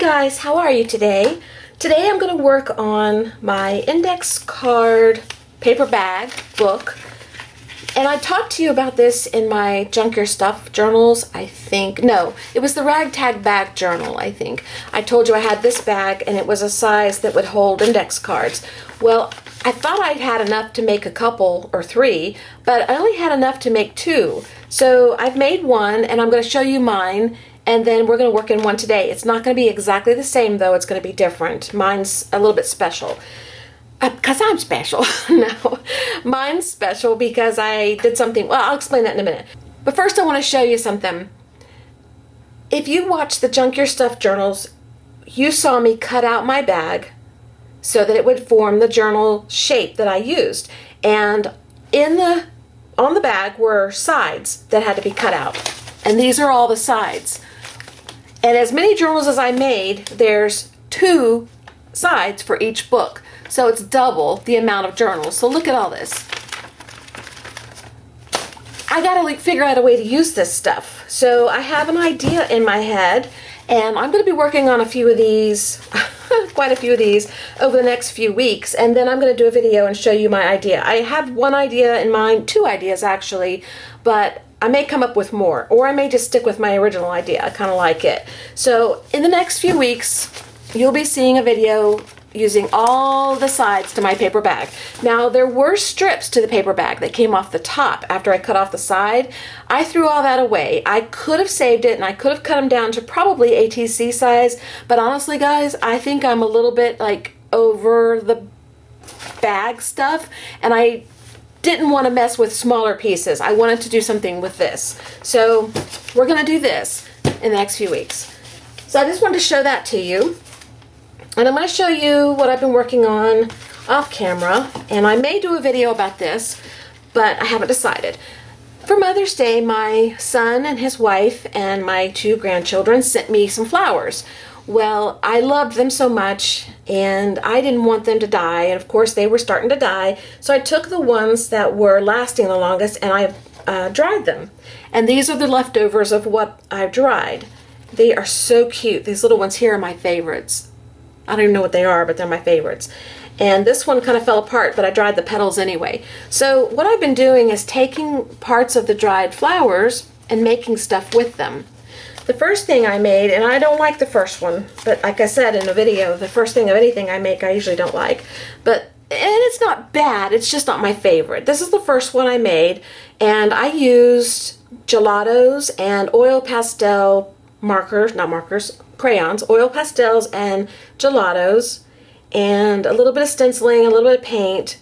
guys, how are you today? Today I'm going to work on my index card paper bag book. And I talked to you about this in my Junk Your Stuff journals, I think. No, it was the Ragtag Bag journal, I think. I told you I had this bag and it was a size that would hold index cards. Well, I thought I'd had enough to make a couple or three, but I only had enough to make two. So I've made one and I'm going to show you mine. And then we're going to work in one today. It's not going to be exactly the same, though. It's going to be different. Mine's a little bit special. Because I'm special. No, mine's special because I did something. Well, I'll explain that in a minute. But first I want to show you something. If you watch the Junk Your Stuff journals, you saw me cut out my bag so that it would form the journal shape that I used. And on the bag were sides that had to be cut out. And these are all the sides. And as many journals as I made, there's 2 sides for each book. So it's double the amount of journals. So look at all this. I gotta figure out a way to use this stuff. So I have an idea in my head, and I'm gonna be working on a few of these, quite a few of these, over the next few weeks. And then I'm gonna do a video and show you my idea. I have one idea in mind, 2 ideas actually, but I may come up with more, or I may just stick with my original idea. I kind of like it. So in the next few weeks, you'll be seeing a video using all the sides to my paper bag. Now, there were strips to the paper bag that came off the top after I cut off the side. I threw all that away. I could have saved it, and I could have cut them down to probably ATC size, but honestly, guys, I think I'm a little bit like over the bag stuff, and I didn't want to mess with smaller pieces. I wanted to do something with this. So we're going to do this in the next few weeks. So I just wanted to show that to you. And I'm going to show you what I've been working on off camera. And I may do a video about this, but I haven't decided. For Mother's Day, my son and his wife and my 2 grandchildren sent me some flowers. Well, I loved them so much, and I didn't want them to die, and of course they were starting to die, so I took the ones that were lasting the longest and I dried them. And these are the leftovers of what I've dried. They are so cute. These little ones here are my favorites. I don't even know what they are, but they're my favorites. And this one kind of fell apart, but I dried the petals anyway. So what I've been doing is taking parts of the dried flowers and making stuff with them. The first thing I made, and I don't like the first one, but like I said in the video, the first thing of anything I make I usually don't like. And it's not bad, it's just not my favorite. This is the first one I made, and I used gelatos and oil pastel crayons, oil pastels and gelatos, and a little bit of stenciling, a little bit of paint,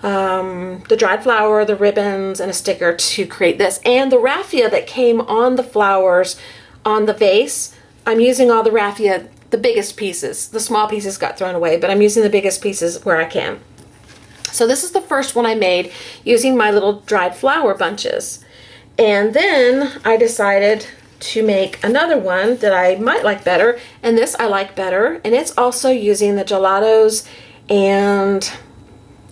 the dried flower, the ribbons, and a sticker to create this. And the raffia that came on the flowers on the vase, I'm using all the raffia, the biggest pieces. The small pieces got thrown away, but I'm using the biggest pieces where I can. So this is the first one I made using my little dried flower bunches. And then I decided to make another one that I might like better, and this I like better, and it's also using the gelatos and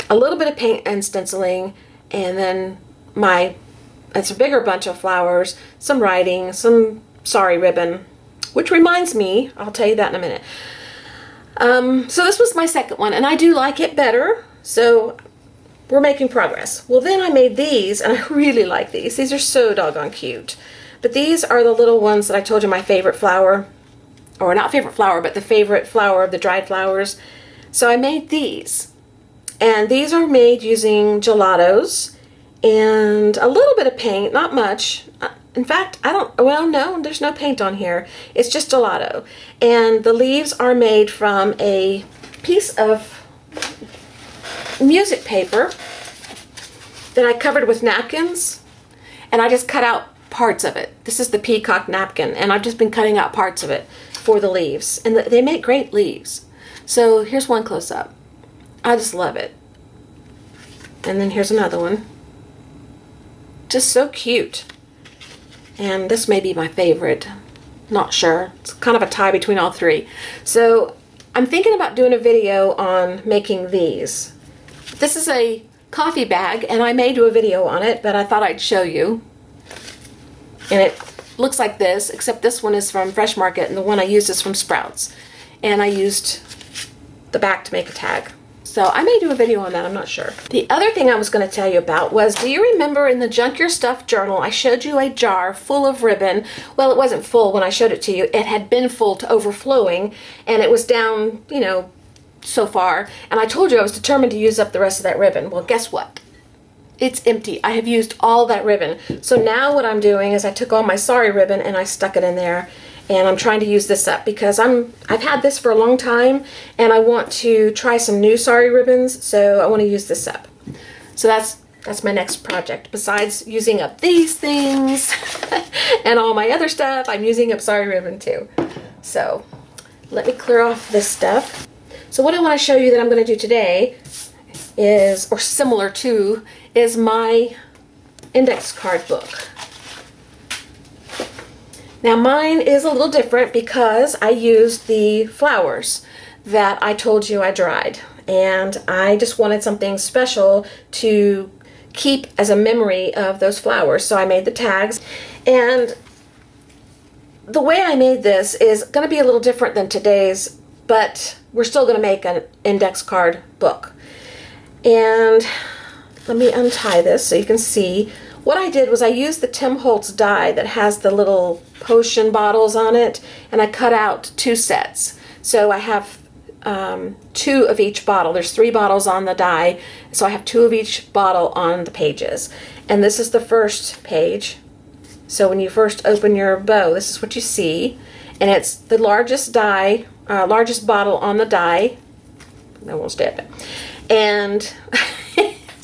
a little bit of paint and stenciling, and then it's a bigger bunch of flowers, some writing, some sorry ribbon, which reminds me, I'll tell you that in a minute. So this was my second one, and I do like it better, so we're making progress. Well, then I made these, and I really like these. These are so doggone cute. But these are the little ones that I told you my favorite flower, or not favorite flower, but the favorite flower of the dried flowers. So I made these. And these are made using gelatos and a little bit of paint, not much. In fact, no, there's no paint on here. It's just gelato. And the leaves are made from a piece of music paper that I covered with napkins, and I just cut out parts of it. This is the peacock napkin, and I've just been cutting out parts of it for the leaves. And they make great leaves. So here's one close up. I just love it. And then here's another one. Just so cute. And this may be my favorite. Not sure. It's kind of a tie between all 3. So I'm thinking about doing a video on making these. This is a coffee bag, and I may do a video on it, but I thought I'd show you. And it looks like this, except this one is from Fresh Market and the one I used is from Sprouts. And I used the back to make a tag. So I may do a video on that, I'm not sure. The other thing I was going to tell you about was, do you remember in the Junk Your Stuff journal, I showed you a jar full of ribbon. Well, it wasn't full when I showed it to you. It had been full to overflowing, and it was down, you know, so far. And I told you I was determined to use up the rest of that ribbon. Well, guess what? It's empty. I have used all that ribbon. So now what I'm doing is I took all my Sorry ribbon and I stuck it in there. And I'm trying to use this up because I've had this for a long time and I want to try some new Sorry ribbons, so I want to use this up. So that's my next project. Besides using up these things and all my other stuff, I'm using up Sorry ribbon too. So let me clear off this stuff. So what I want to show you that I'm going to do today is, or similar to, is my index card book. Now mine is a little different because I used the flowers that I told you I dried, and I just wanted something special to keep as a memory of those flowers, so I made the tags. And the way I made this is going to be a little different than today's, but we're still going to make an index card book. And let me untie this so you can see. What I did was I used the Tim Holtz die that has the little potion bottles on it, and I cut out 2 sets. So I have 2 of each bottle. There's 3 bottles on the die, so I have 2 of each bottle on the pages. And this is the first page. So when you first open your bow, this is what you see. And it's the largest die, largest bottle on the die. I won't stab it. And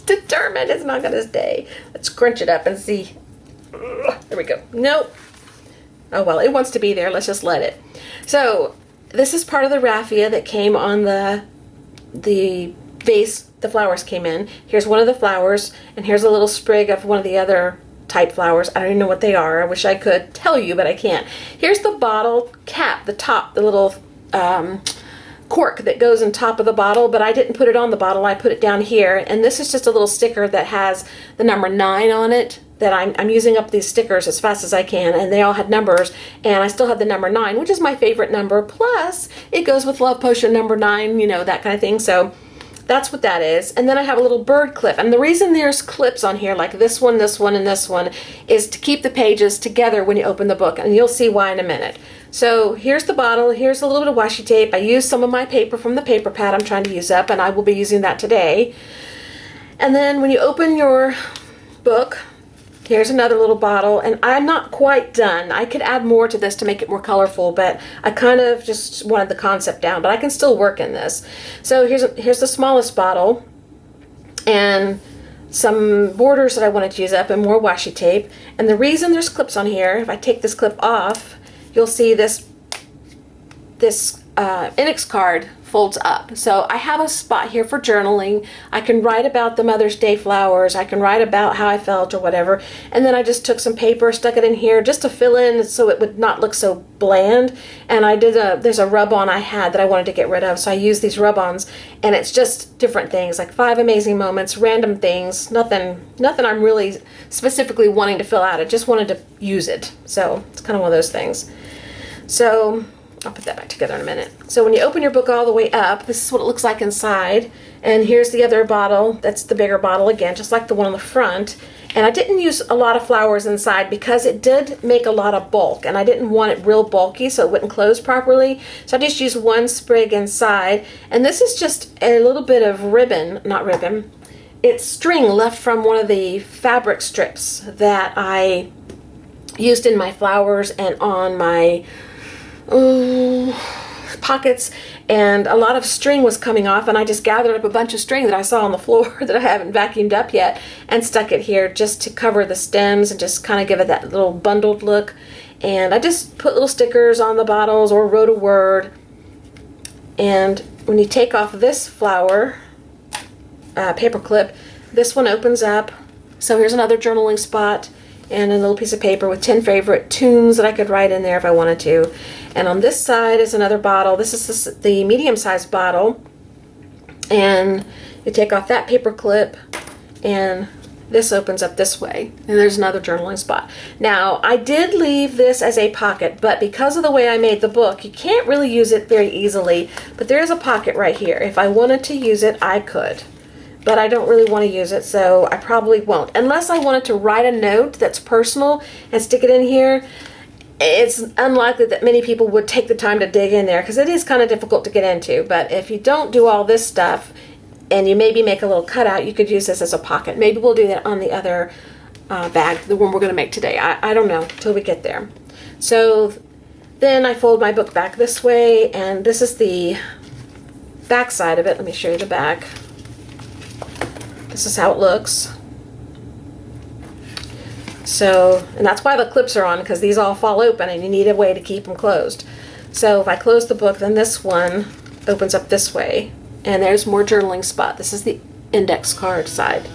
determined it's not going to stay. Let's crunch it up and see. There we go. Nope. Oh well, it wants to be there. Let's just let it. So this is part of the raffia that came on the vase the flowers came in. Here's one of the flowers, and here's a little sprig of one of the other type flowers. I don't even know what they are. I wish I could tell you, but I can't. Here's the bottle cap, the top, the little cork that goes on top of the bottle, but I didn't put it on the bottle. I put it down here, and this is just a little sticker that has the number 9 on it. That I'm using up these stickers as fast as I can, and they all had numbers, and I still had the number 9, which is my favorite number, plus it goes with Love Potion number 9, you know, that kind of thing. So that's what that is. And then I have a little bird clip, and the reason there's clips on here like this one, and this one is to keep the pages together when you open the book, and you'll see why in a minute. So here's the bottle, here's a little bit of washi tape. I used some of my paper from the paper pad I'm trying to use up, and I will be using that today. And then when you open your book, here's another little bottle, and I'm not quite done. I could add more to this to make it more colorful, but I kind of just wanted the concept down, but I can still work in this. So here's the smallest bottle, and some borders that I wanted to use up, and more washi tape. And the reason there's clips on here, if I take this clip off, you'll see this index card folds up. So I have a spot here for journaling. I can write about the Mother's Day flowers. I can write about how I felt or whatever. And then I just took some paper, stuck it in here just to fill in so it would not look so bland. And I did there's a rub-on I had that I wanted to get rid of. So I used these rub-ons, and it's just different things, like 5 amazing moments, random things, nothing I'm really specifically wanting to fill out. I just wanted to use it. So it's kind of one of those things. So I'll put that back together in a minute. So when you open your book all the way up, this is what it looks like inside. And here's the other bottle. That's the bigger bottle again, just like the one on the front. And I didn't use a lot of flowers inside because it did make a lot of bulk, and I didn't want it real bulky so it wouldn't close properly. So I just used 1 sprig inside. And this is just a little bit of ribbon, not ribbon. It's string left from one of the fabric strips that I used in my flowers and on my pockets, and a lot of string was coming off, and I just gathered up a bunch of string that I saw on the floor that I haven't vacuumed up yet and stuck it here just to cover the stems and just kind of give it that little bundled look. And I just put little stickers on the bottles or wrote a word. And when you take off this flower paper clip, this one opens up. So here's another journaling spot and a little piece of paper with 10 favorite tunes that I could write in there if I wanted to. And on this side is another bottle. This is the medium-sized bottle. And you take off that paper clip, and this opens up this way, and there's another journaling spot. Now, I did leave this as a pocket, but because of the way I made the book, you can't really use it very easily, but there is a pocket right here. If I wanted to use it, I could, but I don't really want to use it, so I probably won't. Unless I wanted to write a note that's personal and stick it in here, it's unlikely that many people would take the time to dig in there because it is kind of difficult to get into. But if you don't do all this stuff, and you maybe make a little cutout, you could use this as a pocket. Maybe we'll do that on the other bag, the one we're going to make today. I don't know till we get there. So then I fold my book back this way, and this is the back side of it. Let me show you the back. This is how it looks. So, and that's why the clips are on, because these all fall open and you need a way to keep them closed. So if I close the book, then this one opens up this way. And there's more journaling spot. This is the index card side.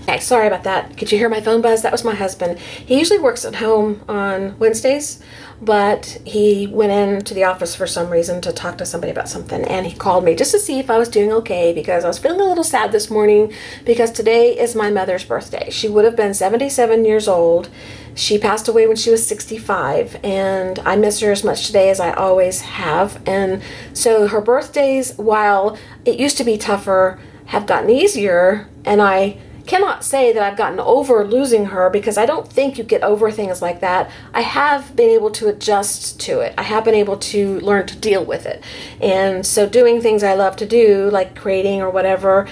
Okay, sorry about that. Could you hear my phone buzz? That was my husband. He usually works at home on Wednesdays, but he went into the office for some reason to talk to somebody about something, and he called me just to see if I was doing okay, because I was feeling a little sad this morning because today is my mother's birthday. She would have been 77 years old. She passed away when she was 65, and I miss her as much today as I always have. And so her birthdays, while it used to be tougher, have gotten easier, and I cannot say that I've gotten over losing her, because I don't think you get over things like that. I have been able to adjust to it. I have been able to learn to deal with it. And so doing things I love to do, like creating or whatever,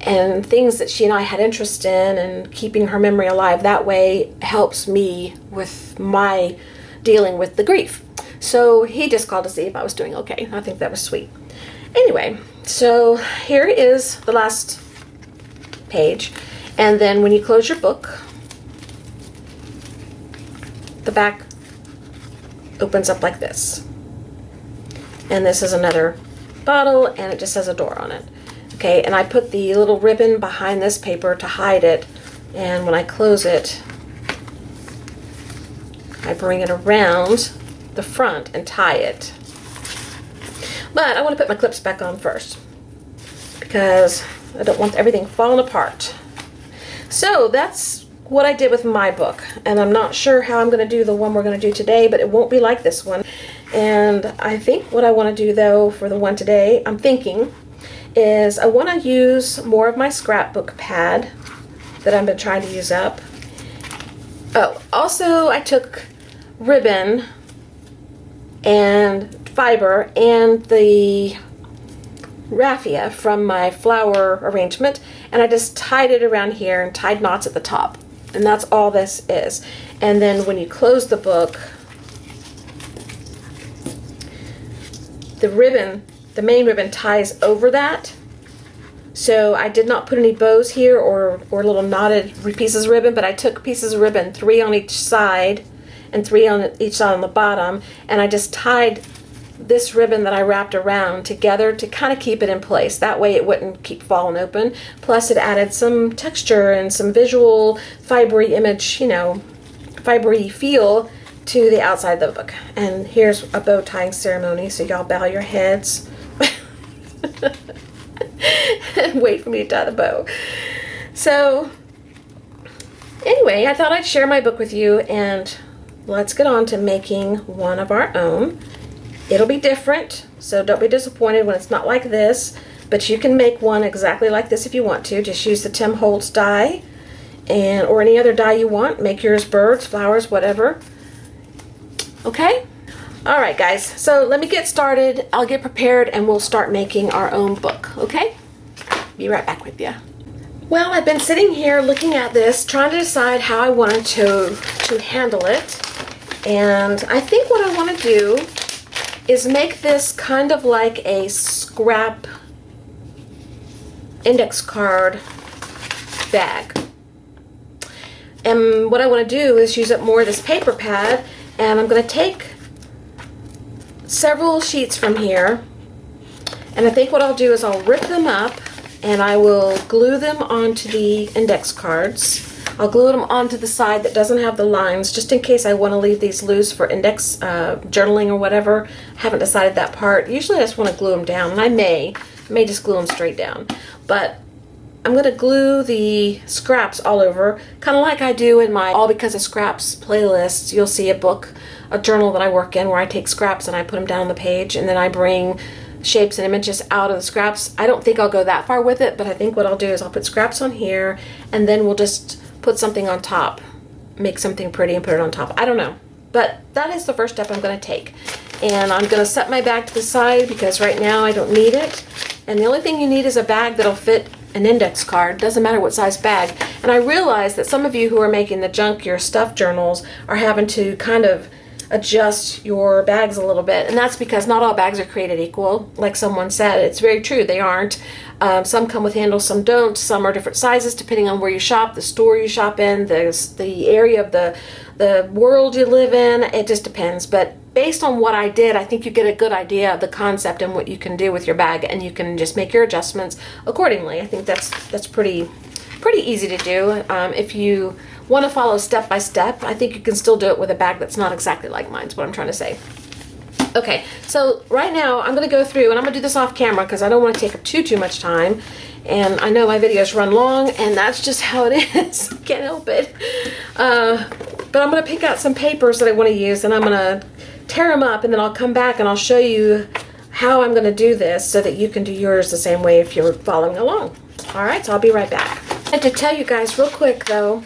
and things that she and I had interest in, and keeping her memory alive that way helps me with my dealing with the grief. So he just called to see if I was doing okay. I think that was sweet. Anyway, so here is the last page. And then when you close your book, the back opens up like this. And this is another bottle, and it just has a door on it. Okay, and I put the little ribbon behind this paper to hide it, and when I close it, I bring it around the front and tie it. But I want to put my clips back on first, because I don't want everything falling apart. So that's what I did with my book, and I'm not sure how I'm going to do the one we're going to do today, but it won't be like this one. And I think what I want to do, though, for the one today, I'm thinking, is I want to use more of my scrapbook pad that I've been trying to use up. Oh, also I took ribbon and fiber and the raffia from my flower arrangement, and I just tied it around here and tied knots at the top. And that's all this is. And then when you close the book, the ribbon, the main ribbon, ties over that. So I did not put any bows here or little knotted pieces of ribbon, but I took pieces of ribbon, 3 on each side and 3 on each side on the bottom, and I just tied this ribbon that I wrapped around together to kind of keep it in place. That way it wouldn't keep falling open. Plus it added some texture and some visual fibery image, you know, fibery feel to the outside of the book. And here's a bow tying ceremony, so y'all bow your heads and wait for me to tie the bow. So anyway, I thought I'd share my book with you, and let's get on to making one of our own. It'll be different, so don't be disappointed when it's not like this, but you can make one exactly like this if you want to. Just use the Tim Holtz die, or any other die you want. Make yours birds, flowers, whatever. Okay? All right, guys, so let me get started. I'll get prepared and we'll start making our own book, okay? Be right back with you. Well, I've been sitting here looking at this, trying to decide how I wanted to handle it. And I think what I want to do is make this kind of like a scrap index card bag. And what I want to do is use up more of this paper pad, and I'm going to take several sheets from here, and I think what I'll do is I'll rip them up and I will glue them onto the index cards. I'll glue them onto the side that doesn't have the lines, just in case I want to leave these loose for index journaling or whatever. I haven't decided that part. Usually I just want to glue them down, and I may just glue them straight down. But I'm going to glue the scraps all over, kind of like I do in my All Because of Scraps playlists. You'll see a journal that I work in where I take scraps and I put them down on the page, and then I bring shapes and images out of the scraps. I don't think I'll go that far with it, but I think what I'll do is I'll put scraps on here, and then we'll just put something on top, make something pretty and put it on top. I don't know, but that is the first step I'm going to take. And I'm going to set my bag to the side because right now I don't need it. And the only thing you need is a bag that'll fit an index card. Doesn't matter what size bag. And I realize that some of you who are making the junk your stuff journals are having to kind of adjust your bags a little bit, and that's because not all bags are created equal. Like someone said, it's very true, they aren't. Some come with handles, some don't. Some are different sizes depending on where you shop, the store you shop in, the area of the world you live in. It just depends. But based on what I did, I think you get a good idea of the concept and what you can do with your bag, and you can just make your adjustments accordingly. I think that's pretty easy to do. If you want to follow step by step, I think you can still do it with a bag that's not exactly like mine, is what I'm trying to say. Okay, so right now I'm going to go through, and I'm going to do this off camera because I don't want to take up too much time. And I know my videos run long, and that's just how it is. Can't help it. But I'm going to pick out some papers that I want to use, and I'm going to tear them up, and then I'll come back and I'll show you how I'm going to do this so that you can do yours the same way if you're following along. All right, so I'll be right back. And to tell you guys real quick though,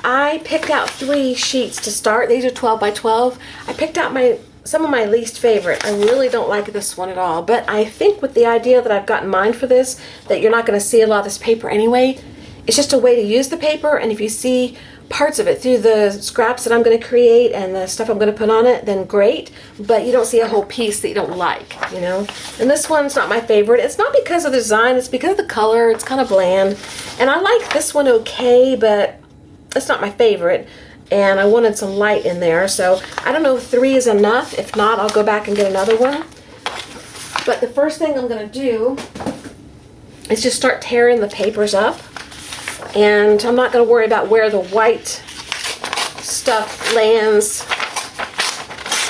I picked out 3 sheets to start. These are 12 by 12. I picked out some of my least favorite. I really don't like this one at all, but I think with the idea that I've got in mind for this, that you're not going to see a lot of this paper anyway. It's just a way to use the paper, and if you see parts of it through the scraps that I'm going to create and the stuff I'm going to put on it, then great, but you don't see a whole piece that you don't like, you know. And this one's not my favorite. It's not because of the design, it's because of the color. It's kind of bland, and I like this one okay, but it's not my favorite, and I wanted some light in there, so I don't know if 3 is enough. If not, I'll go back and get another one. But the first thing I'm going to do is just start tearing the papers up. And I'm not going to worry about where the white stuff lands.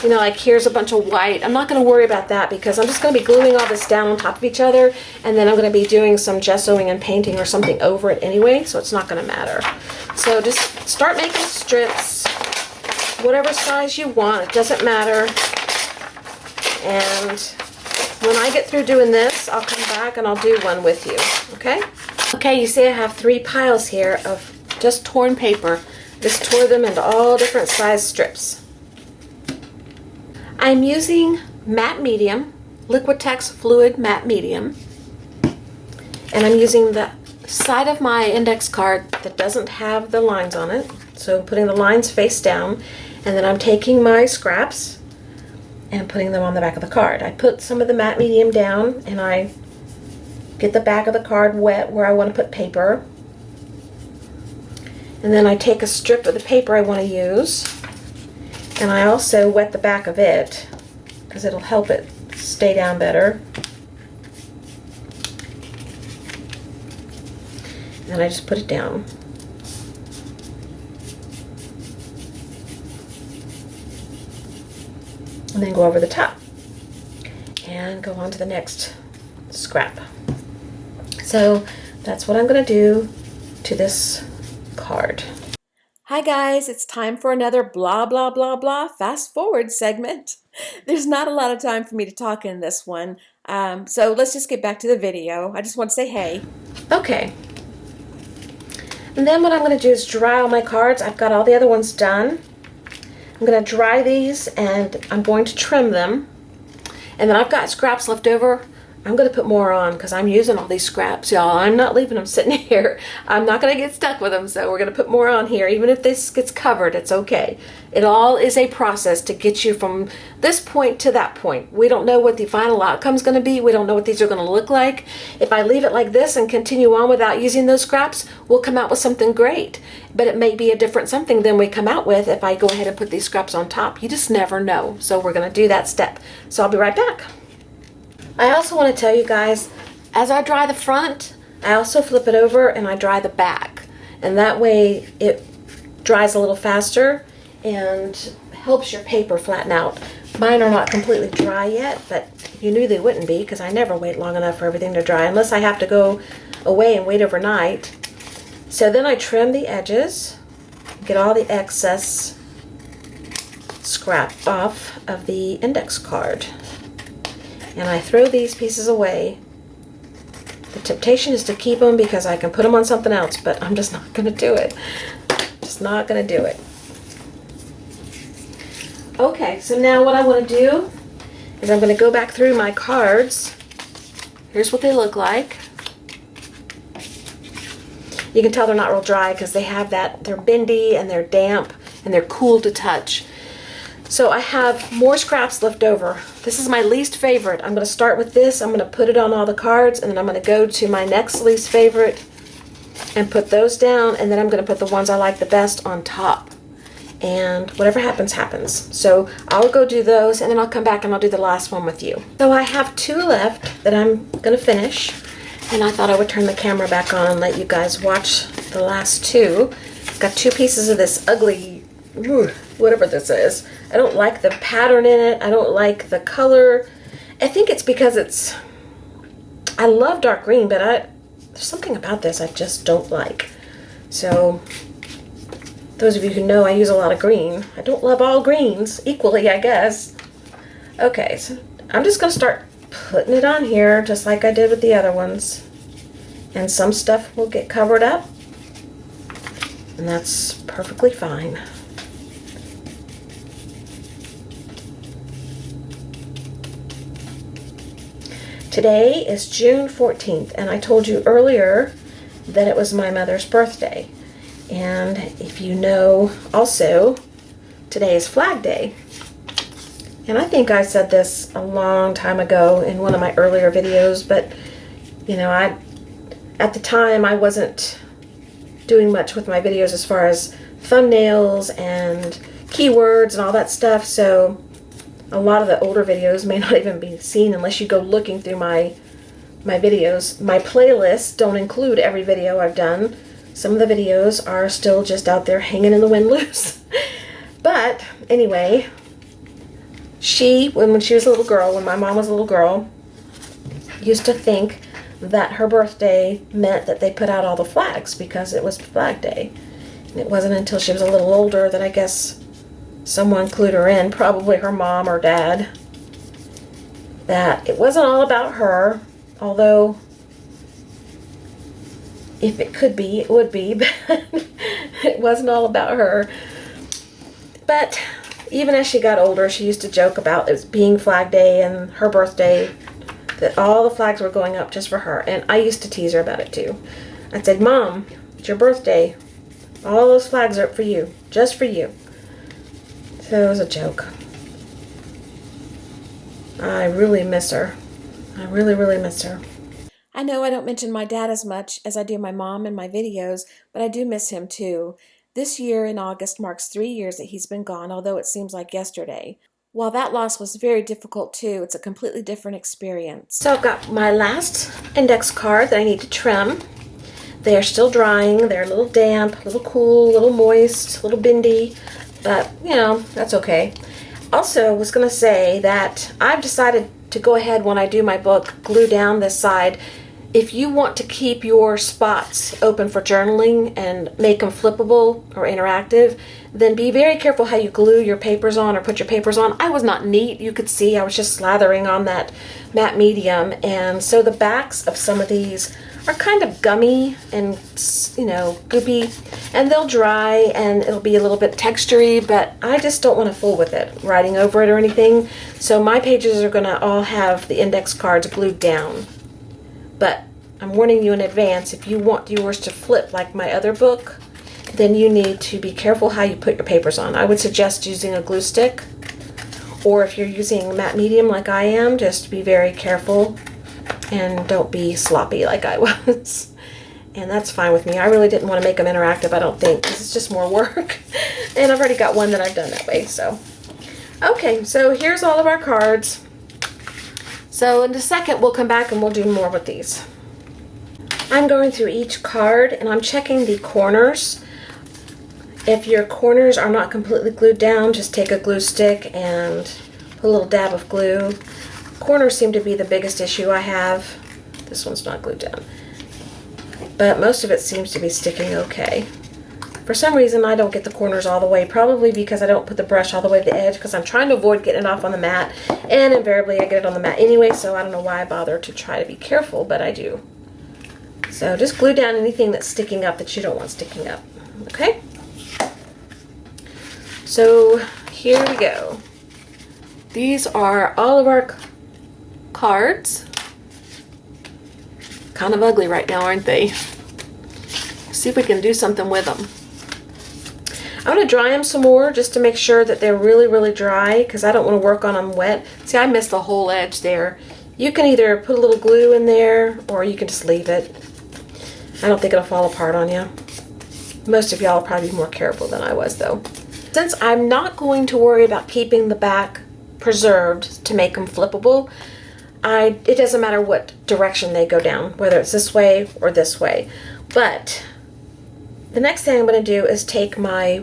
You know, like here's a bunch of white. I'm not going to worry about that because I'm just going to be gluing all this down on top of each other. And then I'm going to be doing some gessoing and painting or something over it anyway. So it's not going to matter. So just start making strips. Whatever size you want. It doesn't matter. And when I get through doing this, I'll come back and I'll do one with you. Okay? Okay, you see I have 3 piles here of just torn paper. Just tore them into all different size strips. I'm using matte medium, Liquitex Fluid Matte Medium. And I'm using the side of my index card that doesn't have the lines on it. So I'm putting the lines face down. And then I'm taking my scraps and putting them on the back of the card. I put some of the matte medium down, and I get the back of the card wet where I want to put paper. And then I take a strip of the paper I want to use, and I also wet the back of it because it'll help it stay down better. And then I just put it down. And then go over the top and go on to the next scrap. So that's what I'm going to do to this card. Hi guys, it's time for another blah blah blah blah fast forward segment. There's not a lot of time for me to talk in this one, so let's just get back to the video. I just want to say hey. Okay. And then what I'm going to do is dry all my cards. I've got all the other ones done. I'm going to dry these and I'm going to trim them. And then I've got scraps left over. I'm going to put more on because I'm using all these scraps, y'all. I'm not leaving them sitting here. I'm not going to get stuck with them, so we're going to put more on here. Even if this gets covered, it's okay. It all is a process to get you from this point to that point. We don't know what the final outcome is going to be. We don't know what these are going to look like. If I leave it like this and continue on without using those scraps, we'll come out with something great. But it may be a different something than we come out with if I go ahead and put these scraps on top. You just never know. So we're going to do that step. So I'll be right back. I also want to tell you guys, as I dry the front, I also flip it over and I dry the back. And that way it dries a little faster and helps your paper flatten out. Mine are not completely dry yet, but you knew they wouldn't be because I never wait long enough for everything to dry unless I have to go away and wait overnight. So then I trim the edges, get all the excess scrap off of the index card. And I throw these pieces away. The temptation is to keep them because I can put them on something else, but I'm just not going to do it. Just not going to do it. Okay, so now what I want to do is I'm going to go back through my cards. Here's what they look like. You can tell they're not real dry because they have that, they're bendy and they're damp and they're cool to touch. So I have more scraps left over. This is my least favorite. I'm going to start with this. I'm going to put it on all the cards, and then I'm going to go to my next least favorite and put those down, and then I'm going to put the ones I like the best on top. And whatever happens, happens. So I'll go do those, and then I'll come back and I'll do the last one with you. So I have 2 left that I'm going to finish, and I thought I would turn the camera back on and let you guys watch the last 2. I've got 2 pieces of this ugly, whatever this is. I don't like the pattern in it. I don't like the color. I think it's because I love dark green, but there's something about this I just don't like. So those of you who know I use a lot of green. I don't love all greens equally, I guess. Okay, so I'm just going to start putting it on here just like I did with the other ones. And some stuff will get covered up. And that's perfectly fine. Today is June 14th, and I told you earlier that it was my mother's birthday. And if you know, also, today is Flag Day. And I think I said this a long time ago in one of my earlier videos, but, you know, at the time I wasn't doing much with my videos as far as thumbnails and keywords and all that stuff, so a lot of the older videos may not even be seen unless you go looking through my videos. My playlists don't include every video I've done. Some of the videos are still just out there hanging in the wind loose. But anyway, when she was a little girl, when my mom was a little girl, used to think that her birthday meant that they put out all the flags because it was Flag Day. And it wasn't until she was a little older that I guess someone clued her in, probably her mom or dad, that it wasn't all about her, although if it could be, it would be, but it wasn't all about her. But even as she got older, she used to joke about it being Flag Day and her birthday, that all the flags were going up just for her. And I used to tease her about it too. I said, Mom, it's your birthday. All those flags are up for you, just for you. So it was a joke. I really miss her. I really, really miss her. I know I don't mention my dad as much as I do my mom in my videos, but I do miss him too. This year in August marks 3 years that he's been gone, although it seems like yesterday. While that loss was very difficult too, it's a completely different experience. So I've got my last index card that I need to trim. They are still drying. They're a little damp, a little cool, a little moist, a little bendy. But, you know, that's okay. Also, I was going to say that I've decided to go ahead when I do my book, glue down this side. If you want to keep your spots open for journaling and make them flippable or interactive, then be very careful how you glue your papers on or put your papers on. I was not neat. You could see I was just slathering on that matte medium. And so the backs of some of these are kind of gummy and, you know, goopy, and they'll dry and it'll be a little bit textury, but I just don't want to fool with it, writing over it or anything. So my pages are going to all have the index cards glued down. But I'm warning you in advance, if you want yours to flip like my other book, then you need to be careful how you put your papers on. I would suggest using a glue stick, or if you're using matte medium like I am, just be very careful and don't be sloppy like I was. And that's fine with me. I really didn't want to make them interactive, I don't think, because it's just more work. And I've already got one that I've done that way, so. Okay, so here's all of our cards. So in a second, we'll come back and we'll do more with these. I'm going through each card and I'm checking the corners. If your corners are not completely glued down, just take a glue stick and put a little dab of glue. Corners seem to be the biggest issue I have. This one's not glued down. but most of it seems to be sticking okay. For some reason, I don't get the corners all the way, probably because I don't put the brush all the way to the edge, because I'm trying to avoid getting it off on the mat, and invariably I get it on the mat anyway, so I don't know why I bother to try to be careful, but I do. So just glue down anything that's sticking up that you don't want sticking up, okay? So here we go. These are all of our cards. Kind of ugly right now, aren't they? See if we can do something with them. I'm going to dry them some more just to make sure that they're really, really dry, because I don't want to work on them wet. See, I missed the whole edge there. You can either put a little glue in there, or you can just leave it. I don't think it'll fall apart on you. Most of y'all will probably be more careful than I was, though. Since I'm not going to worry about keeping the back preserved to make them flippable, it doesn't matter what direction they go down, whether it's this way or this way. But the next thing I'm going to do is take my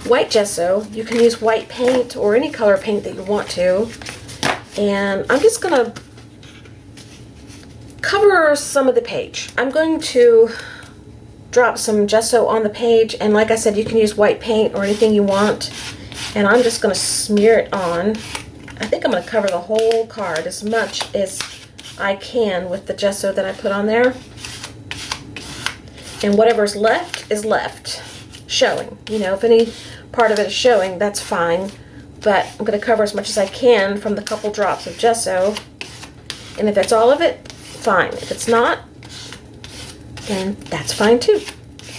white gesso. You can use white paint or any color paint that you want to. And I'm just going to cover some of the page. I'm going to drop some gesso on the page, and like I said, you can use white paint or anything you want. And I'm just going to smear it on. I think I'm going to cover the whole card as much as I can with the gesso that I put on there. And whatever's left is left, showing. You know, if any part of it is showing, that's fine. But I'm going to cover as much as I can from the couple drops of gesso. And if it's all of it, fine. If it's not, then that's fine too.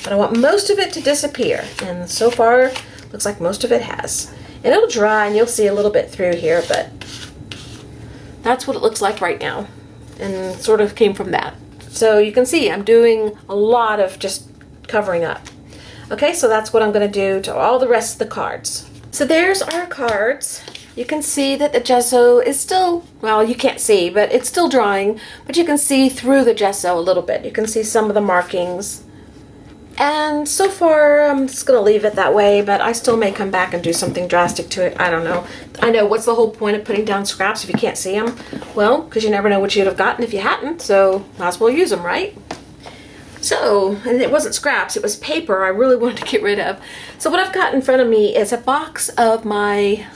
But I want most of it to disappear. And so far, looks like most of it has. And it'll dry and you'll see a little bit through here, but that's what it looks like right now. And sort of came from that. So you can see I'm doing a lot of just covering up. Okay, so that's what I'm going to do to all the rest of the cards. So there's our cards. You can see that the gesso is still, well, you can't see, but it's still drying, but you can see through the gesso a little bit. You can see some of the markings. And so far, I'm just going to leave it that way, but I still may come back and do something drastic to it. I don't know. I know, what's the whole point of putting down scraps if you can't see them? Well, because you never know what you'd have gotten if you hadn't, so might as well use them, right? So, and it wasn't scraps, it was paper I really wanted to get rid of. So what I've got in front of me is a box of my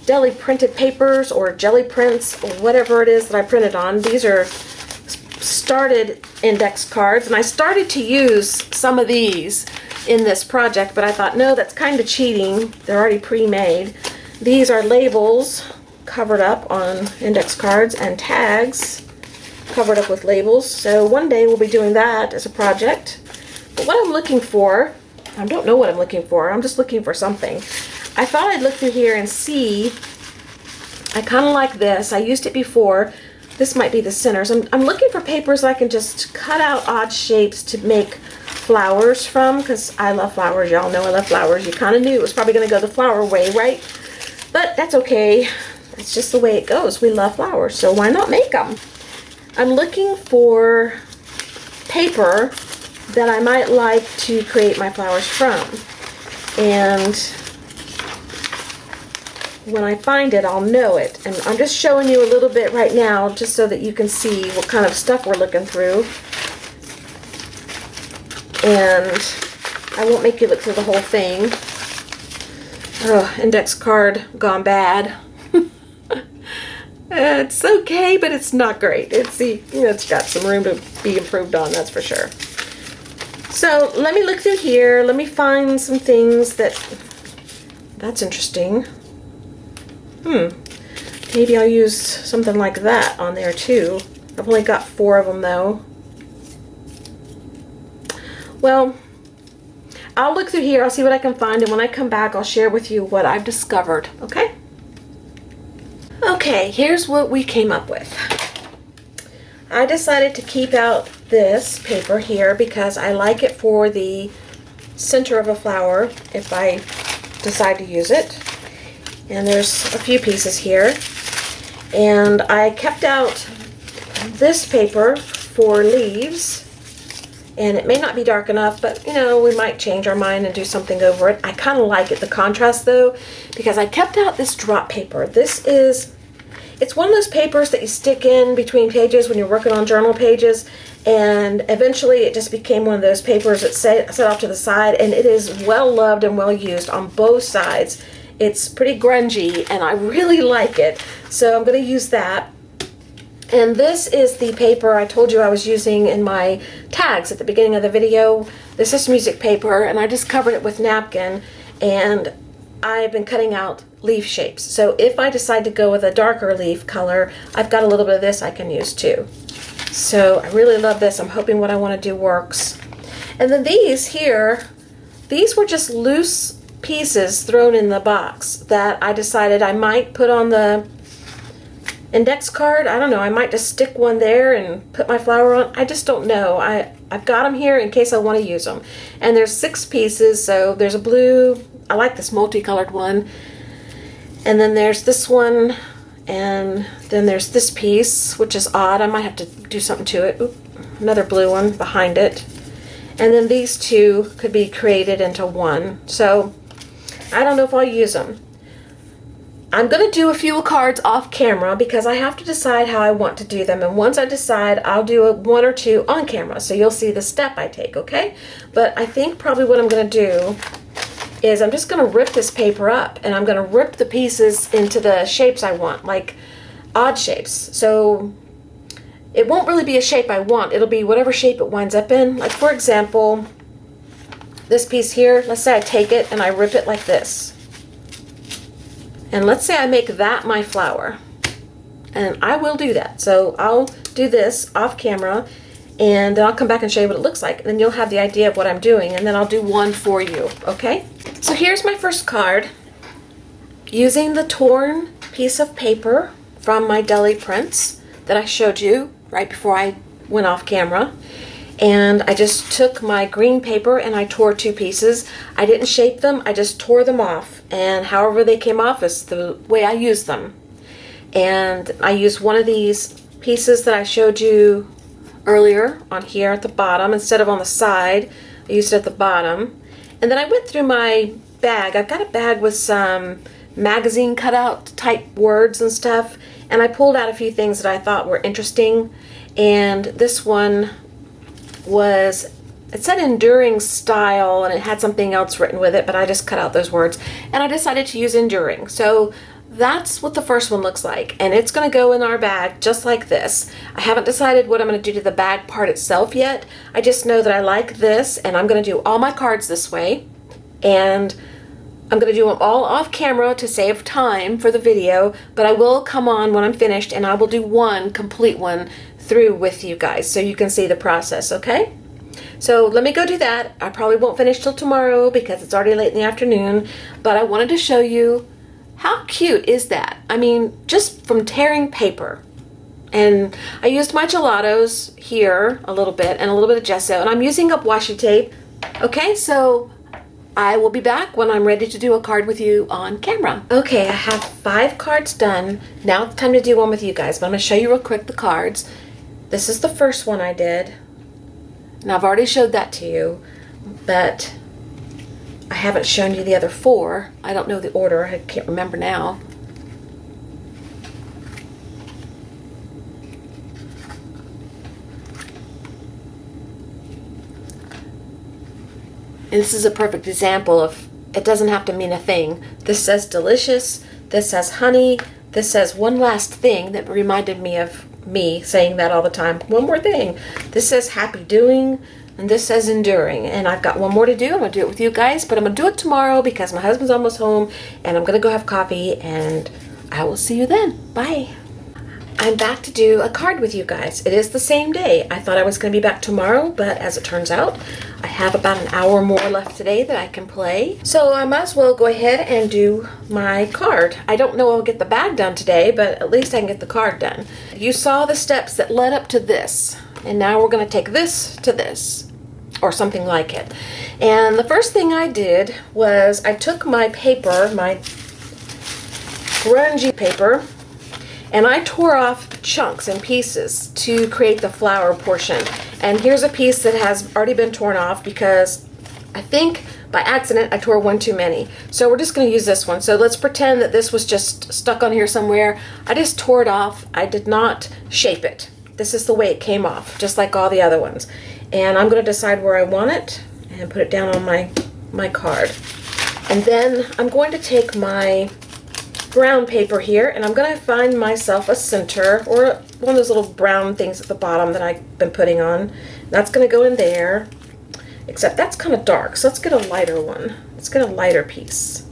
deli printed papers or jelly prints or whatever it is that I printed on. These are started index cards, and I started to use some of these in this project, but I thought, no, that's kind of cheating. They're already pre-made. These are labels covered up on index cards and tags covered up with labels. So one day we'll be doing that as a project. But what I'm looking for, I don't know what I'm looking for. I'm just looking for something. I thought I'd look through here and see. I kind of like this. I used it before. This might be the centers. I'm looking for papers I can just cut out odd shapes to make flowers from, because I love flowers. Y'all know I love flowers. You kind of knew it was probably going to go the flower way, right? But that's okay. It's just the way it goes. We love flowers, so why not make them? I'm looking for paper that I might like to create my flowers from. And when I find it, I'll know it. And I'm just showing you a little bit right now just so that you can see what kind of stuff we're looking through. And I won't make you look through the whole thing. Oh, index card gone bad. It's okay, but it's not great. It's got some room to be improved on, that's for sure. So let me look through here. Let me find some things that's interesting. Maybe I'll use something like that on there too. I've only got 4 of them though. Well, I'll look through here. I'll see what I can find, and when I come back, I'll share with you what I've discovered, okay? Okay, here's what we came up with. I decided to keep out this paper here because I like it for the center of a flower if I decide to use it. And there's a few pieces here. And I kept out this paper for leaves. And it may not be dark enough, but we might change our mind and do something over it. I kind of like it, the contrast though, because I kept out this drop paper. It's one of those papers that you stick in between pages when you're working on journal pages, And eventually it just became one of those papers that set off to the side, and it is well loved and well used on both sides. It's pretty grungy and I really like it, so I'm going to use that. And this is the paper I told you I was using in my tags at the beginning of the video. This is music paper, and I just covered it with napkin, and I've been cutting out leaf shapes. So if I decide to go with a darker leaf color, I've got a little bit of this I can use too. So I really love this. I'm hoping what I want to do works. And then these here, these were just loose pieces thrown in the box that I decided I might put on the index card. I don't know, I might just stick one there and put my flower on. I just don't know. I've got them here in case I want to use them. And there's 6 pieces, so there's a blue, I like this multicolored one, and then there's this one, and then there's this piece, which is odd. I might have to do something to it. Oop, another blue one behind it. And then these 2 could be created into one. So I don't know if I'll use them. I'm going to do a few cards off camera because I have to decide how I want to do them. And once I decide, I'll do 1 or 2 on camera. So you'll see the step I take, okay? But I think probably what I'm going to do is I'm just going to rip this paper up, and I'm going to rip the pieces into the shapes I want, like odd shapes. So it won't really be a shape I want. It'll be whatever shape it winds up in. Like, for example, this piece here, let's say I take it and I rip it like this. And let's say I make that my flower. And I will do that. So I'll do this off camera, and then I'll come back and show you what it looks like. And then you'll have the idea of what I'm doing, and then I'll do one for you, okay? So here's my first card. Using the torn piece of paper from my deli prints that I showed you right before I went off camera. And I just took my green paper and I tore 2 pieces. I didn't shape them, I just tore them off. And however they came off is the way I used them. And I used one of these pieces that I showed you earlier on here at the bottom instead of on the side. I used it at the bottom. And then I went through my bag. I've got a bag with some magazine cutout type words and stuff. And I pulled out a few things that I thought were interesting. And this one was, it said enduring style, and it had something else written with it, but I just cut out those words. And I decided to use enduring. So that's what the first one looks like, and it's going to go in our bag just like this. I haven't decided what I'm going to do to the bag part itself yet. I just know that I like this, and I'm going to do all my cards this way, and I'm going to do them all off camera to save time for the video, but I will come on when I'm finished, and I will do one complete one through with you guys so you can see the process, okay? So let me go do that. I probably won't finish till tomorrow because it's already late in the afternoon, but I wanted to show you how cute is that? I mean, just from tearing paper. And I used my gelatos here a little bit and a little bit of gesso, and I'm using up washi tape. Okay, so I will be back when I'm ready to do a card with you on camera. Okay, I have 5 cards done. Now it's time to do one with you guys, but I'm going to show you real quick the cards. This is the first one I did. And I've already showed that to you, but I haven't shown you the other 4. I don't know the order. I can't remember now. And this is a perfect example of, it doesn't have to mean a thing. This says delicious. This says honey. This says one last thing that reminded me of me saying that all the time. One more thing. This says happy doing. And this says enduring. And I've got one more to do. I'm going to do it with you guys, but I'm going to do it tomorrow because my husband's almost home and I'm going to go have coffee, and I will see you then. Bye. I'm back to do a card with you guys. It is the same day. I thought I was going to be back tomorrow, but as it turns out, I have about an hour more left today that I can play. So I might as well go ahead and do my card. I don't know I'll get the bag done today, but at least I can get the card done. You saw the steps that led up to this, and now we're going to take this to this, or something like it. And the first thing I did was I took my paper, my grungy paper, and I tore off chunks and pieces to create the flower portion. And here's a piece that has already been torn off because I think by accident I tore one too many. So we're just going to use this one. So let's pretend that this was just stuck on here somewhere. I just tore it off. I did not shape it. this is the way it came off, just like all the other ones. And I'm going to decide where I want it and put it down on my card. And then I'm going to take my brown paper here, and I'm going to find myself a center, or one of those little brown things at the bottom that I've been putting on. That's going to go in there, except that's kind of dark, so let's get a lighter one. Let's get a lighter piece.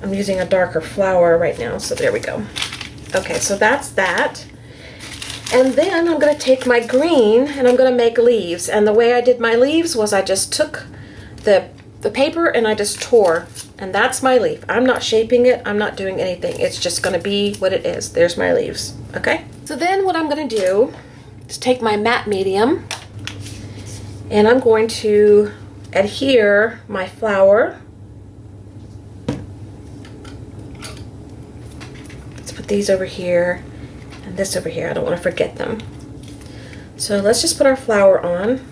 I'm using a darker flower right now, so there we go. Okay, so that's that. And then I'm going to take my green and I'm going to make leaves. And the way I did my leaves was I just took the paper and I just tore. And that's my leaf. I'm not shaping it. I'm not doing anything. It's just going to be what it is. There's my leaves. Okay? So then what I'm going to do is take my matte medium and I'm going to adhere my flower. Let's put these over here. And this over here, I don't want to forget them. So let's just put our flower on.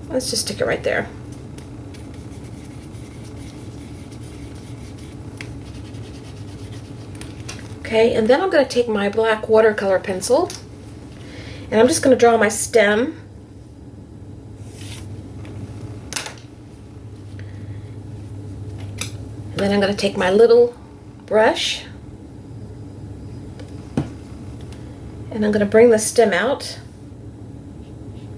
Let's just stick it right there. Okay, and then I'm going to take my black watercolor pencil and I'm just going to draw my stem. And then I'm going to take my little brush and I'm going to bring the stem out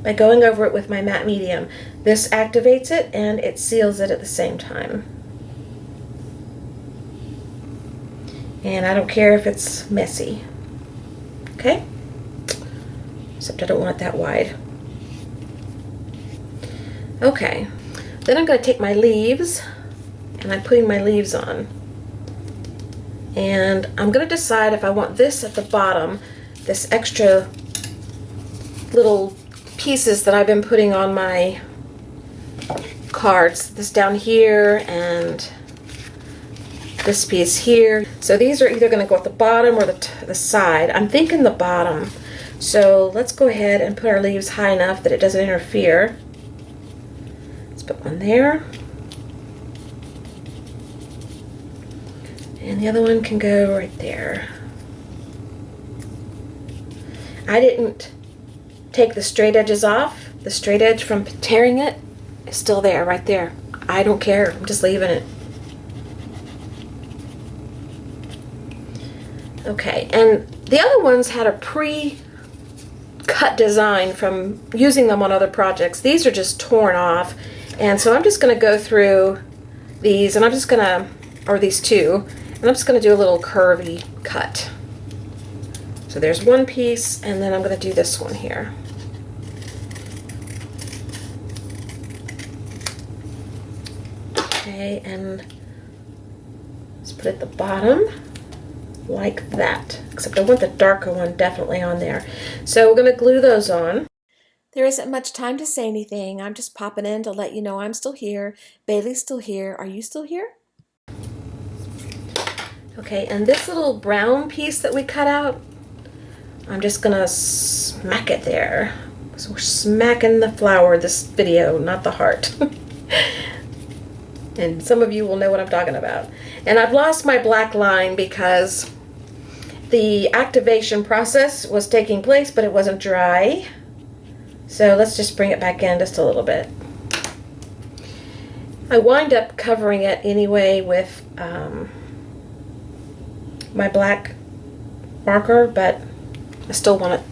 by going over it with my matte medium. This activates it and it seals it at the same time. And I don't care if it's messy. Okay? Except I don't want it that wide. Okay. Then I'm going to take my leaves and I'm putting my leaves on. And I'm going to decide if I want this at the bottom, this extra little pieces that I've been putting on my cards. This down here and this piece here. So these are either going to go at the bottom or the side. I'm thinking the bottom. So let's go ahead and put our leaves high enough that it doesn't interfere. Let's put one there. And the other one can go right there. I didn't take the straight edges off. The straight edge from tearing it is still there, right there. I don't care. I'm just leaving it. Okay, and the other ones had a pre-cut design from using them on other projects. These are just torn off. And so I'm just going to go through these, and I'm just going to, or these two, and I'm just going to do a little curvy cut. So there's one piece, and then I'm going to do this one here. Okay, and let's put it at the bottom like that. Except I want the darker one definitely on there. So we're going to glue those on. There isn't much time to say anything. I'm just popping in to let you know I'm still here. Bailey's still here. Are you still here? Okay, and this little brown piece that we cut out, I'm just gonna smack it there. So we're smacking the flower this video, not the heart. And some of you will know what I'm talking about. And I've lost my black line because the activation process was taking place, but it wasn't dry. So let's just bring it back in just a little bit. I wind up covering it anyway with my black marker, but I still want it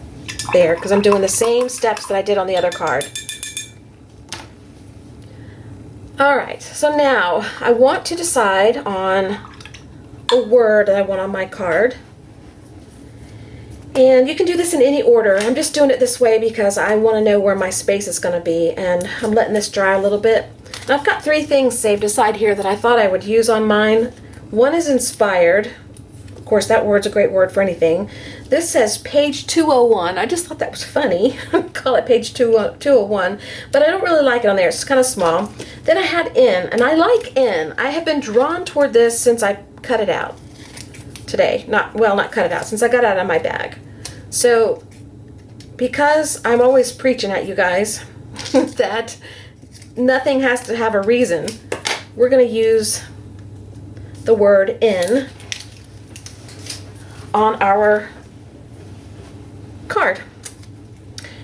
there because I'm doing the same steps that I did on the other card. Alright, so now I want to decide on the word that I want on my card. And you can do this in any order. I'm just doing it this way because I want to know where my space is going to be, and I'm letting this dry a little bit. And I've got three things saved aside here that I thought I would use on mine. One is inspired. Of course, that word's a great word for anything. This says page 201. I just thought that was funny. Call it page 201. But I don't really like it on there. It's kind of small. Then I had in, and I like in. I have been drawn toward this since I cut it out today. Not cut it out, since I got it out of my bag. So, because I'm always preaching at you guys that nothing has to have a reason, we're going to use the word in on our card,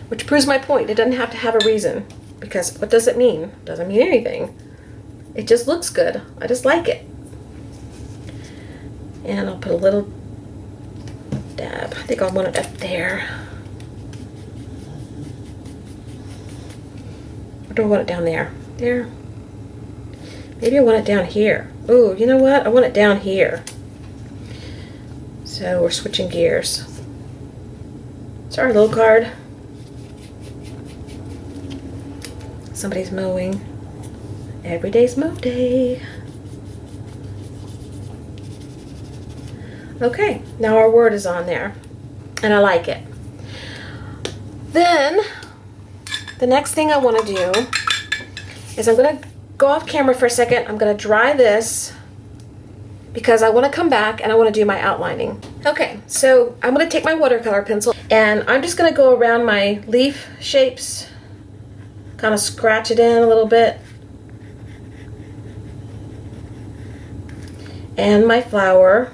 which proves my point. It doesn't have to have a reason, because what does it mean? It doesn't mean anything. It just looks good. I just like it. And I'll put a little dab. I think I'll want it up there. Or do I want it down there? There. Maybe I want it down here. Ooh, you know what? I want it down here. So we're switching gears. Sorry, little card. Somebody's mowing. Every day's mow day. Okay, now our word is on there, and I like it. Then, the next thing I want to do is I'm going to go off camera for a second. I'm going to dry this because I want to come back and I want to do my outlining. Okay, so I'm going to take my watercolor pencil and I'm just going to go around my leaf shapes, kind of scratch it in a little bit, and my flower.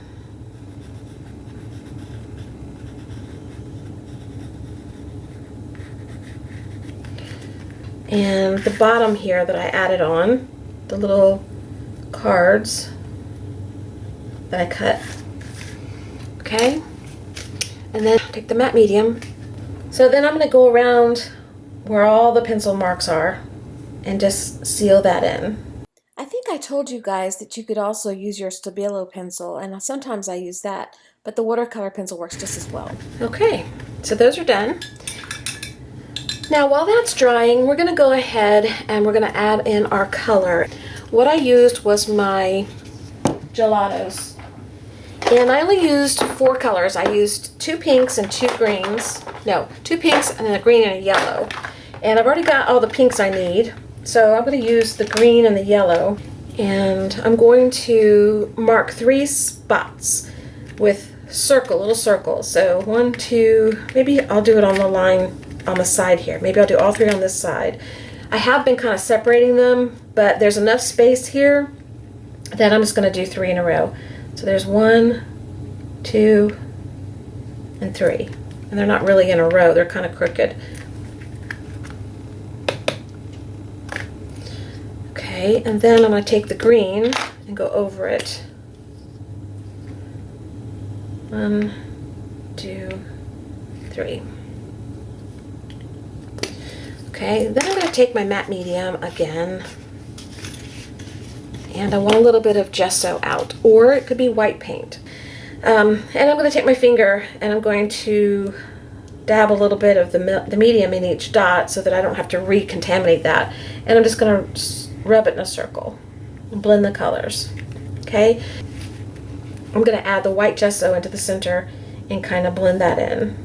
And the bottom here that I added on, the little cards that I cut. Okay, and then take the matte medium. So then I'm going to go around where all the pencil marks are and just seal that in. I think I told you guys that you could also use your Stabilo pencil, and sometimes I use that, but the watercolor pencil works just as well. Okay, so those are done. Now while that's drying, we're going to go ahead and we're going to add in our color. What I used was my gelatos, and I only used 4 colors. I used 2 pinks and 2 greens. No, 2 pinks and then a green and a yellow. And I've already got all the pinks I need, so I'm going to use the green and the yellow, and I'm going to mark 3 spots with little circles. So 1, 2, maybe I'll do it on the line on the side here. Maybe I'll do all 3 on this side. I have been kind of separating them, but there's enough space here that I'm just going to do 3 in a row. So there's 1, 2, and 3. And they're not really in a row, they're kind of crooked. Okay, and then I'm going to take the green and go over it. 1, 2, 3. Okay, then I'm going to take my matte medium again, and I want a little bit of gesso out, or it could be white paint. And I'm going to take my finger and I'm going to dab a little bit of the medium in each dot so that I don't have to recontaminate that. And I'm just going to rub it in a circle and blend the colors. Okay, I'm going to add the white gesso into the center and kind of blend that in.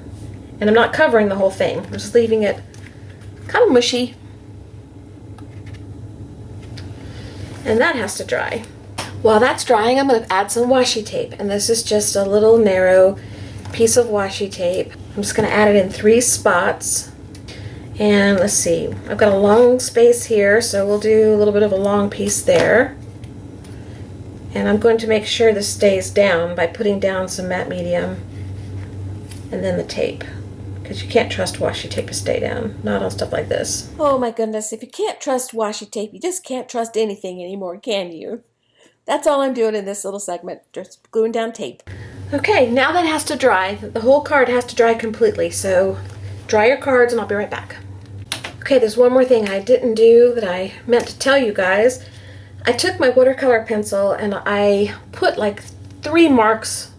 And I'm not covering the whole thing, I'm just leaving it kind of mushy. And that has to dry. While that's drying, I'm going to add some washi tape, and this is just a little narrow piece of washi tape. I'm just going to add it in 3 spots. And let's see, I've got a long space here, so we'll do a little bit of a long piece there. And I'm going to make sure this stays down by putting down some matte medium and then the tape, because you can't trust washi tape to stay down, not on stuff like this. Oh my goodness, if you can't trust washi tape, you just can't trust anything anymore, can you? That's all I'm doing in this little segment, just gluing down tape. Okay, now that has to dry. The whole card has to dry completely, so dry your cards and I'll be right back. Okay, there's one more thing I didn't do that I meant to tell you guys. I took my watercolor pencil and I put like 3 marks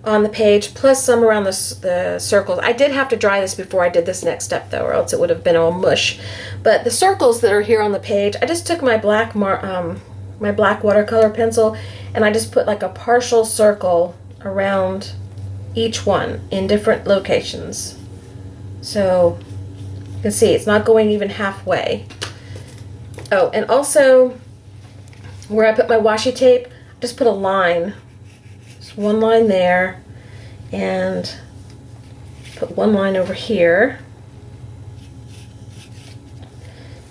on the page, plus some around the circles. I did have to dry this before I did this next step though, or else it would have been all mush. But the circles that are here on the page, I just took my black watercolor pencil and I just put like a partial circle around each one in different locations. So you can see it's not going even halfway. Oh, and also where I put my washi tape, just put a line. Just one line there, and put one line over here.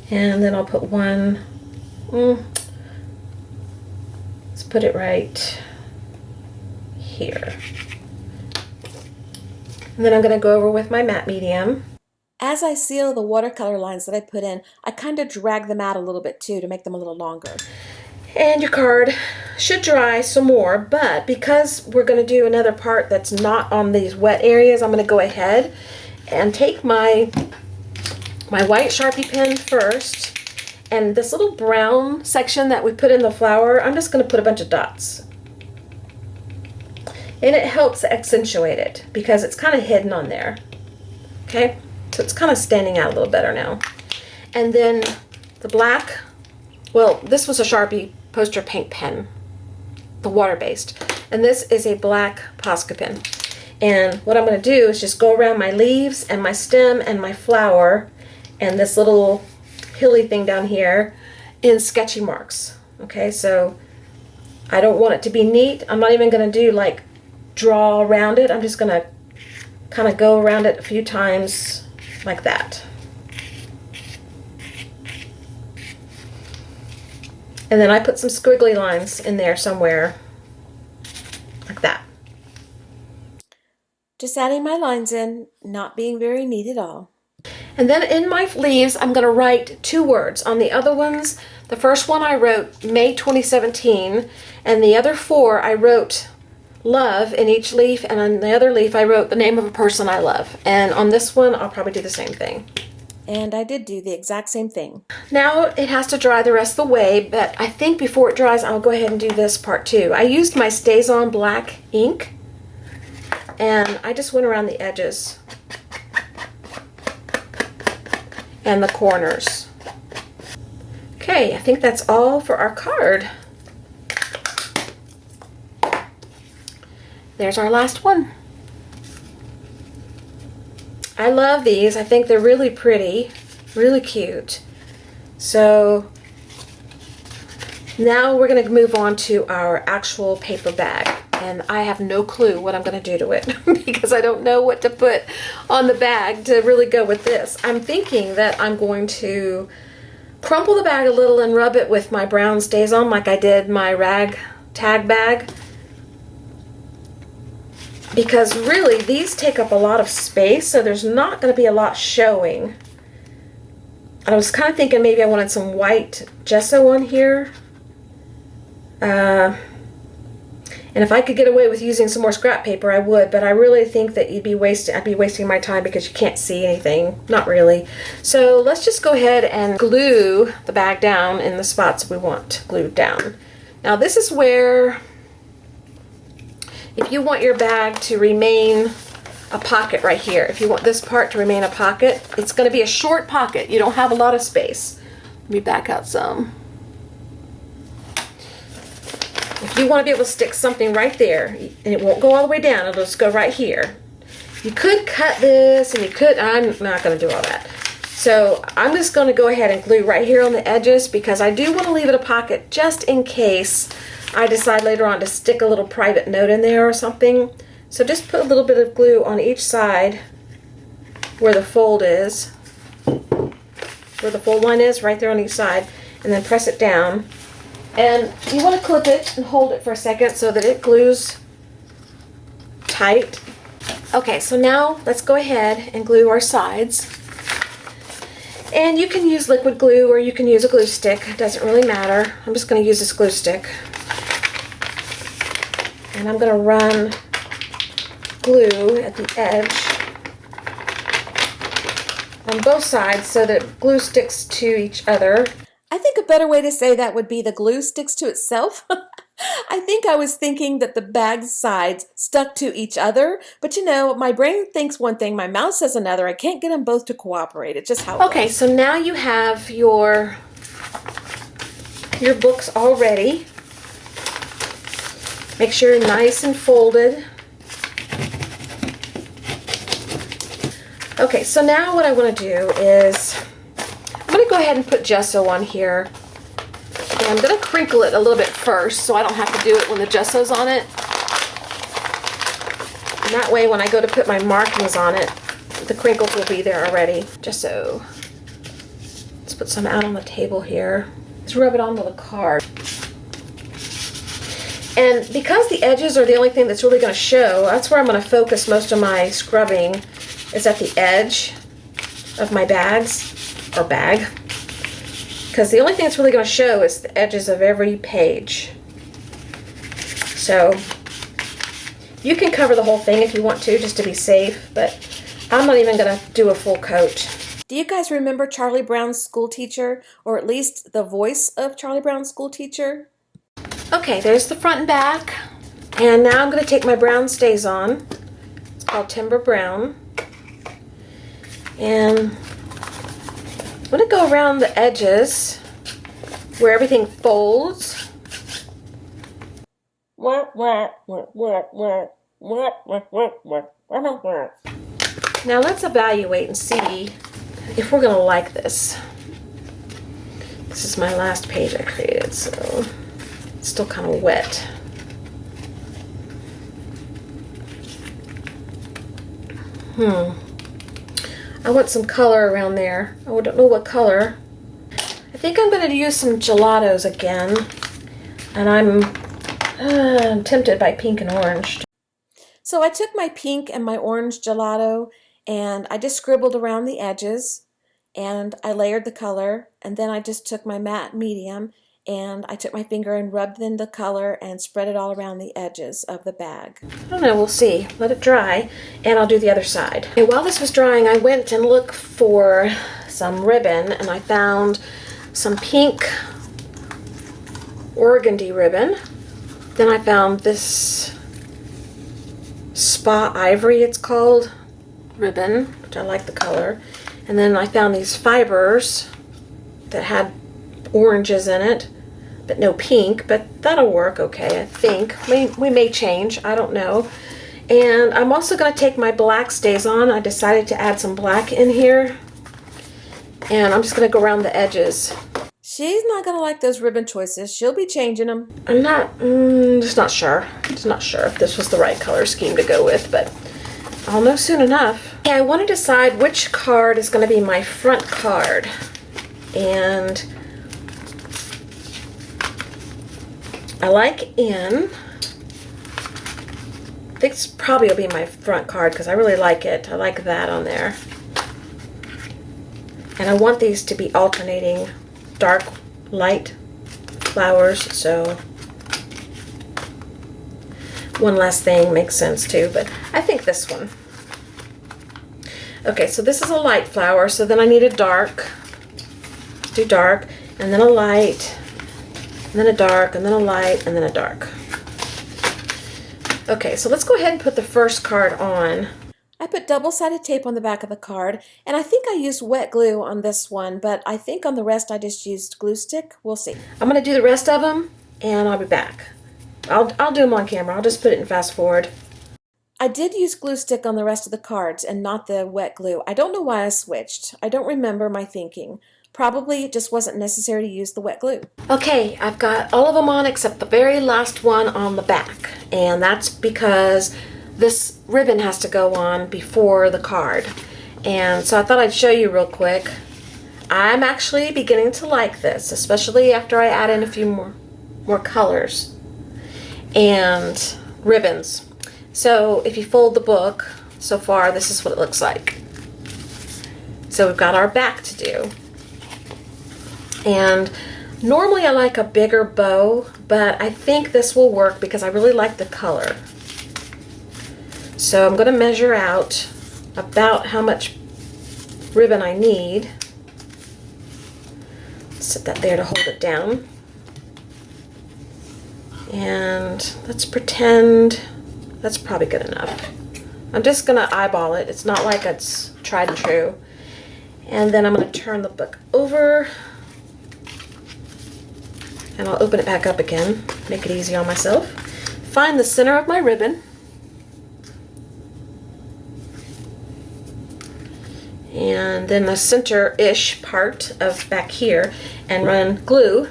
And then I'll put one, Just put it right here. And then I'm going to go over with my matte medium. As I seal the watercolor lines that I put in, I kind of drag them out a little bit too to make them a little longer. And your card should dry some more, but because we're going to do another part that's not on these wet areas, I'm going to go ahead and take my white Sharpie pen first, and this little brown section that we put in the flower, I'm just going to put a bunch of dots. And it helps accentuate it because it's kind of hidden on there. Okay, so it's kind of standing out a little better now. And then the black, well, this was a Sharpie poster paint pen, the water-based. And this is a black Posca pen. And what I'm going to do is just go around my leaves and my stem and my flower and this little hilly thing down here in sketchy marks. Okay, so I don't want it to be neat. I'm not even going to do like draw around it. I'm just going to kind of go around it a few times like that. And then I put some squiggly lines in there somewhere like that. Just adding my lines in, not being very neat at all. And then in my leaves, I'm going to write 2 words. On the other ones, the first one I wrote May 2017, and the other 4 I wrote love in each leaf, and on the other leaf I wrote the name of a person I love. And on this one, I'll probably do the same thing. And I did do the exact same thing. Now it has to dry the rest of the way, but I think before it dries, I'll go ahead and do this part too. I used my Stays On black ink, and I just went around the edges and the corners. Okay, I think that's all for our card. There's our last one. I love these. I think they're really pretty, really cute. So now we're going to move on to our actual paper bag. And I have no clue what I'm going to do to it because I don't know what to put on the bag to really go with this. I'm thinking that I'm going to crumple the bag a little and rub it with my brown Stays On like I did my rag tag bag. Because really, these take up a lot of space, so there's not going to be a lot showing. I was kind of thinking maybe I wanted some white gesso on here. And if I could get away with using some more scrap paper, I would, but I really think that I'd be wasting my time because you can't see anything. Not really. So let's just go ahead and glue the bag down in the spots we want glued down. Now this is where, if you want your bag to remain a pocket right here, if you want this part to remain a pocket, it's going to be a short pocket. You don't have a lot of space. Let me back out some. If you want to be able to stick something right there, and it won't go all the way down, it'll just go right here. You could cut this, and you could, I'm not going to do all that. So I'm just going to go ahead and glue right here on the edges because I do want to leave it a pocket just in case I decide later on to stick a little private note in there or something. So just put a little bit of glue on each side where the fold is, where the fold line is, right there on each side, and then press it down. And you want to clip it and hold it for a second so that it glues tight. Okay, so now let's go ahead and glue our sides. And you can use liquid glue or you can use a glue stick. It doesn't really matter. I'm just going to use this glue stick. And I'm going to run glue at the edge on both sides so that glue sticks to each other. I think a better way to say that would be the glue sticks to itself. I think I was thinking that the bag's sides stuck to each other, but you know, my brain thinks one thing, my mouth says another. I can't get them both to cooperate. It's just how it goes. Okay, so now you have your books all ready. Make sure you're nice and folded. Okay, so now what I want to do is I'm going to go ahead and put gesso on here. And I'm going to crinkle it a little bit first so I don't have to do it when the gesso's on it. And that way when I go to put my markings on it, the crinkles will be there already. Gesso. Let's put some out on the table here. Let's rub it on with a card. And because the edges are the only thing that's really going to show, that's where I'm going to focus most of my scrubbing, is at the edge of my bags, or bag. Because the only thing that's really going to show is the edges of every page. So you can cover the whole thing if you want to, just to be safe, but I'm not even going to do a full coat. Do you guys remember Charlie Brown's school teacher, or at least the voice of Charlie Brown's school teacher? Okay, there's the front and back. And now I'm going to take my brown stays on. It's called Timber Brown. And I'm going to go around the edges where everything folds. Now let's evaluate and see if we're going to like this. This is my last page I created, so it's still kind of wet. I want some color around there. I don't know what color. I think I'm going to use some gelatos again, and I'm tempted by pink and orange. So I took my pink and my orange gelato, and I just scribbled around the edges, and I layered the color, and then I just took my matte medium, and I took my finger and rubbed in the color and spread it all around the edges of the bag. I don't know, we'll see. Let it dry, and I'll do the other side. And while this was drying, I went and looked for some ribbon, and I found some pink organdy ribbon. Then I found this Spa Ivory, it's called, ribbon, which I like the color. And then I found these fibers that had oranges in it, but no pink, but that'll work okay, I think. We may change, I don't know. And I'm also going to take my black stays on. I decided to add some black in here. And I'm just going to go around the edges. She's not going to like those ribbon choices. She'll be changing them. I'm just not sure. Just not sure if this was the right color scheme to go with, but I'll know soon enough. Yeah, I want to decide which card is going to be my front card. And I like in. I think this probably will be my front card because I really like it. I like that on there. And I want these to be alternating dark, light flowers, so one last thing makes sense too, but I think this one. Okay, so this is a light flower, so then I need a dark. Do dark, and then a light, and then a dark, and then a light, and then a dark. Okay, so let's go ahead and put the first card on. I put double-sided tape on the back of the card, and I think I used wet glue on this one, but I think on the rest I just used glue stick. We'll see. I'm going to do the rest of them, and I'll be back. I'll do them on camera. I'll just put it in fast forward. I did use glue stick on the rest of the cards and not the wet glue. I don't know why I switched. I don't remember my thinking. Probably it just wasn't necessary to use the wet glue. Okay, I've got all of them on except the very last one on the back, and that's because this ribbon has to go on before the card. And so I thought I'd show you real quick. I'm actually beginning to like this, especially after I add in a few more colors and ribbons. So if you fold the book, so far this is what it looks like. So we've got our back to do. And normally I like a bigger bow, but I think this will work because I really like the color. So I'm going to measure out about how much ribbon I need. Set that there to hold it down. And let's pretend that's probably good enough. I'm just going to eyeball it. It's not like it's tried and true. And then I'm going to turn the book over. And I'll open it back up again. Make it easy on myself. Find the center of my ribbon. And then the center-ish part of back here, and run glue.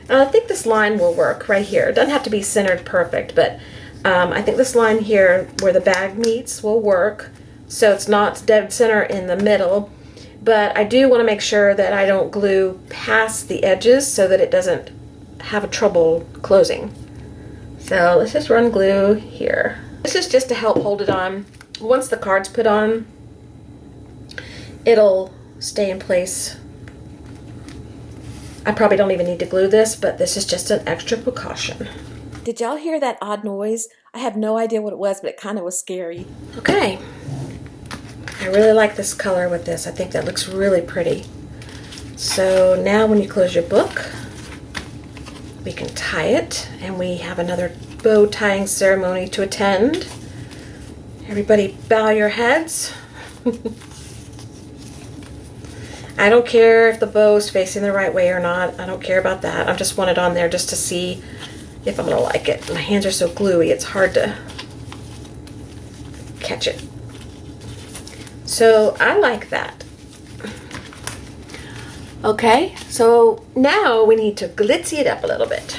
And I think this line will work right here. It doesn't have to be centered perfect, but I think this line here where the bag meets will work, so it's not dead center in the middle. But I do want to make sure that I don't glue past the edges so that it doesn't have trouble closing. So let's just run glue here. This is just to help hold it on. Once the card's put on, it'll stay in place. I probably don't even need to glue this, but this is just an extra precaution. Did y'all hear that odd noise? I have no idea what it was, but it kind of was scary. Okay. I really like this color with this. I think that looks really pretty. So now when you close your book, we can tie it, and we have another bow tying ceremony to attend. Everybody bow your heads. I don't care if the bow is facing the right way or not. I don't care about that. I just want it on there just to see if I'm gonna like it. My hands are so gluey, it's hard to catch it. So I like that. Okay, so now we need to glitzy it up a little bit.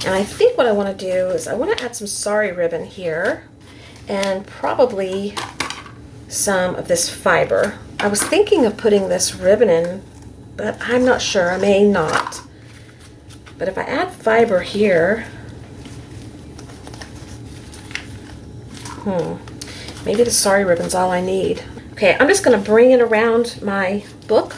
And I think what I want to do is I want to add some sari ribbon here and probably some of this fiber. I was thinking of putting this ribbon in, but I'm not sure. I may not. But if I add fiber here, maybe the sari ribbon's all I need. Okay, I'm just going to bring it around my book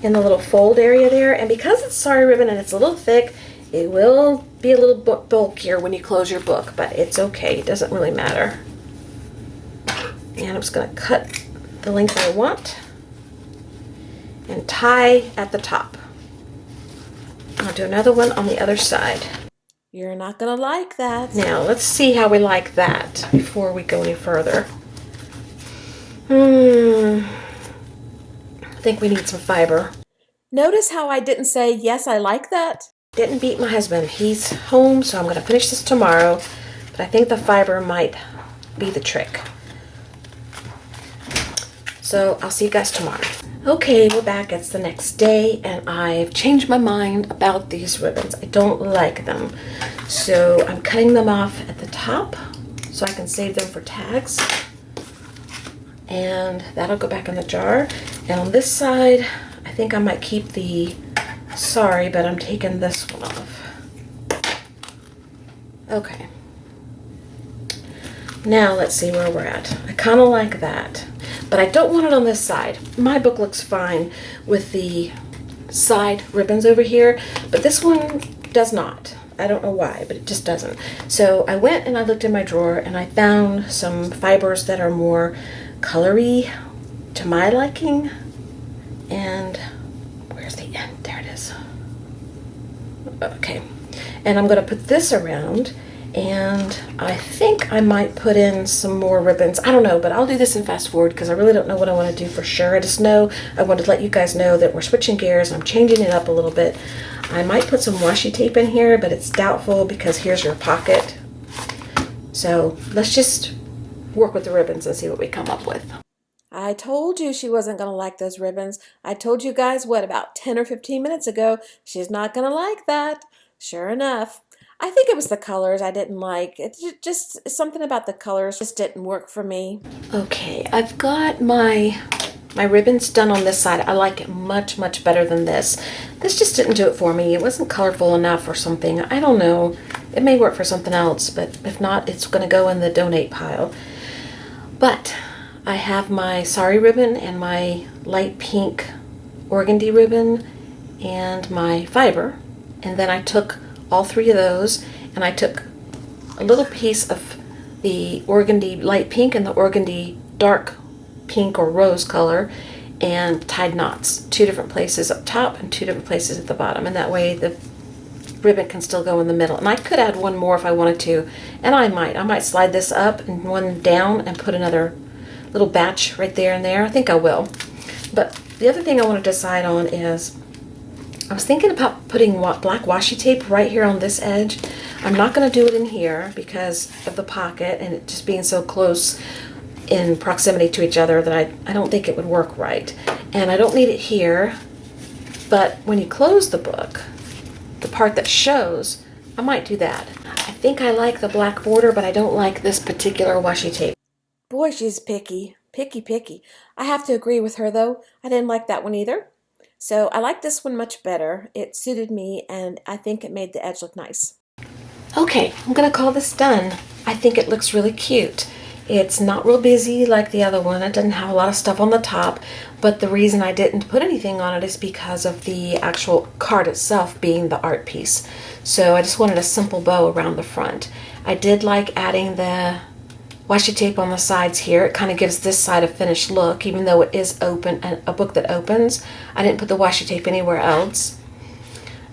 in the little fold area there, and because it's sari ribbon and it's a little thick, it will be a little bulkier when you close your book, but it's okay, it doesn't really matter. And I'm just going to cut the length I want and tie at the top. I'll do another one on the other side. You're not going to like that. Now let's see how we like that before we go any further. I think we need some fiber. Notice how I didn't say, yes, I like that? Didn't beat my husband. He's home, so I'm going to finish this tomorrow. But I think the fiber might be the trick. So I'll see you guys tomorrow. Okay, we're back. It's the next day, and I've changed my mind about these ribbons. I don't like them. So I'm cutting them off at the top so I can save them for tags. And that'll go back in the jar. And on this side, I think I might keep the sari, but I'm taking this one off. Okay. Now let's see where we're at. I kind of like that, but I don't want it on this side. My book looks fine with the side ribbons over here, but this one does not. I don't know why, but it just doesn't. So I went and I looked in my drawer and I found some fibers that are more colory to my liking. And where's the end? There it is. Okay. And I'm going to put this around, and I think I might put in some more ribbons. I don't know, but I'll do this in fast forward because I really don't know what I want to do for sure. I just know I wanted to let you guys know that we're switching gears. I'm changing it up a little bit. I might put some washi tape in here, but it's doubtful because here's your pocket. So let's just work with the ribbons and see what we come up with. I told you she wasn't going to like those ribbons. I told you guys, what, about 10 or 15 minutes ago, she's not going to like that. Sure enough. I think it was the colors I didn't like. It's just something about the colors just didn't work for me. Okay, I've got my ribbons done on this side. I like it much, much better than this. This just didn't do it for me. It wasn't colorful enough or something. I don't know. It may work for something else, but if not, it's going to go in the donate pile. But I have my sari ribbon and my light pink organdy ribbon and my fiber. And then I took all three of those and I took a little piece of the organdy light pink and the organdy dark pink or rose color and tied knots, 2 different places up top and 2 different places at the bottom. And that way the ribbon can still go in the middle. And I could add one more if I wanted to. And I might slide this up and one down and put another little batch right there and there. I think I will. But the other thing I want to decide on is I was thinking about putting black washi tape right here on this edge. I'm not going to do it in here because of the pocket and it just being so close in proximity to each other that I don't think it would work right. And I don't need it here, but when you close the book, the part that shows, I might do that. I think I like the black border, but I don't like this particular washi tape. Boy, she's picky. Picky. I have to agree with her, though. I didn't like that one either. So I like this one much better. It suited me, and I think it made the edge look nice. Okay, I'm gonna call this done. I think it looks really cute. It's not real busy like the other one. It doesn't have a lot of stuff on the top, but the reason I didn't put anything on it is because of the actual card itself being the art piece. So I just wanted a simple bow around the front. I did like adding the washi tape on the sides here. It kind of gives this side a finished look, even though it is open, a book that opens. I didn't put the washi tape anywhere else.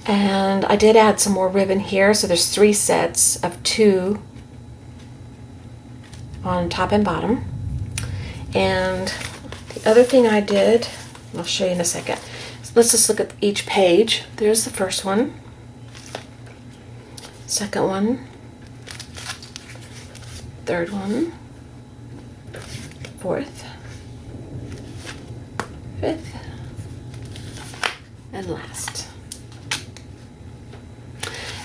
And I did add some more ribbon here, so there's 3 sets of 2 on top and bottom. And the other thing I did, I'll show you in a second. So let's just look at each page. There's the first one, second one, third one, fourth, fifth, and last.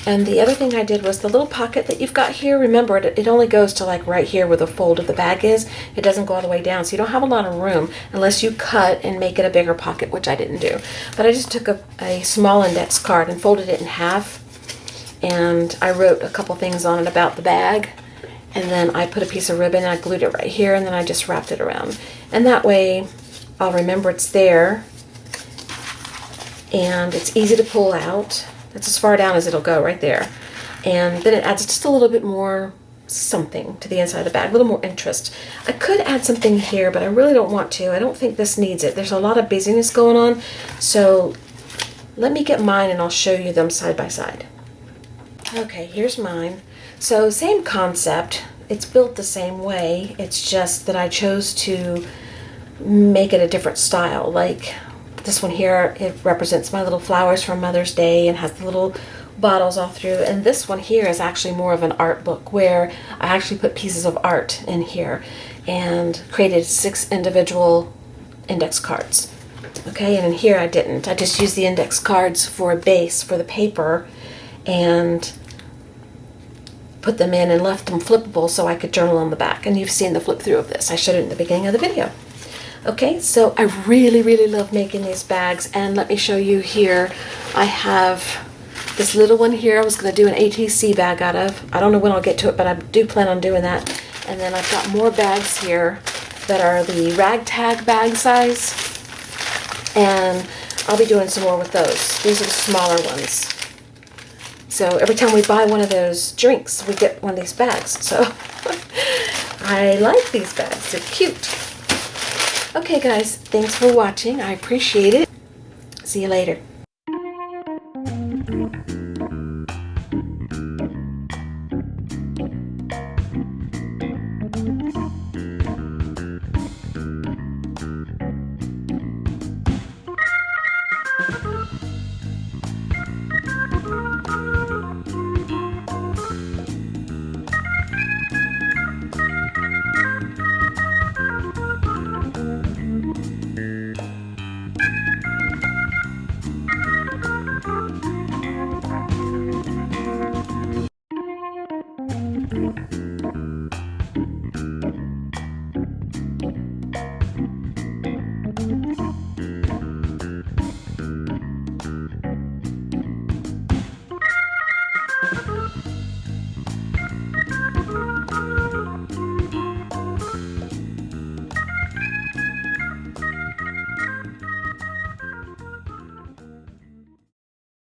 And the other thing I did was the little pocket that you've got here. Remember, it only goes to like right here where the fold of the bag is. It doesn't go all the way down, so you don't have a lot of room unless you cut and make it a bigger pocket, which I didn't do. But I just took a small index card and folded it in half, and I wrote a couple things on it about the bag, and then I put a piece of ribbon and I glued it right here, and then I just wrapped it around. And that way I'll remember it's there, and it's easy to pull out. That's as far down as it'll go right there. And then it adds just a little bit more something to the inside of the bag, a little more interest. I could add something here, but I really don't want to. I don't think this needs it. There's a lot of busyness going on. So let me get mine and I'll show you them side by side. Okay, here's mine. So same concept. It's built the same way. It's just that I chose to make it a different style. Like this one here, it represents my little flowers from Mother's Day and has the little bottles all through. And this one here is actually more of an art book where I actually put pieces of art in here and created 6 individual index cards. Okay, and in here I didn't. I just used the index cards for a base for the paper and put them in and left them flippable so I could journal on the back. And you've seen the flip through of this. I showed it in the beginning of the video. Okay, so I really, really love making these bags, and let me show you here. I have this little one here I was going to do an ATC bag out of. I don't know when I'll get to it, but I do plan on doing that. And then I've got more bags here that are the ragtag bag size, and I'll be doing some more with those. These are the smaller ones. So every time we buy one of those drinks, we get one of these bags. So I like these bags. They're cute. Okay guys, thanks for watching. I appreciate it. See you later.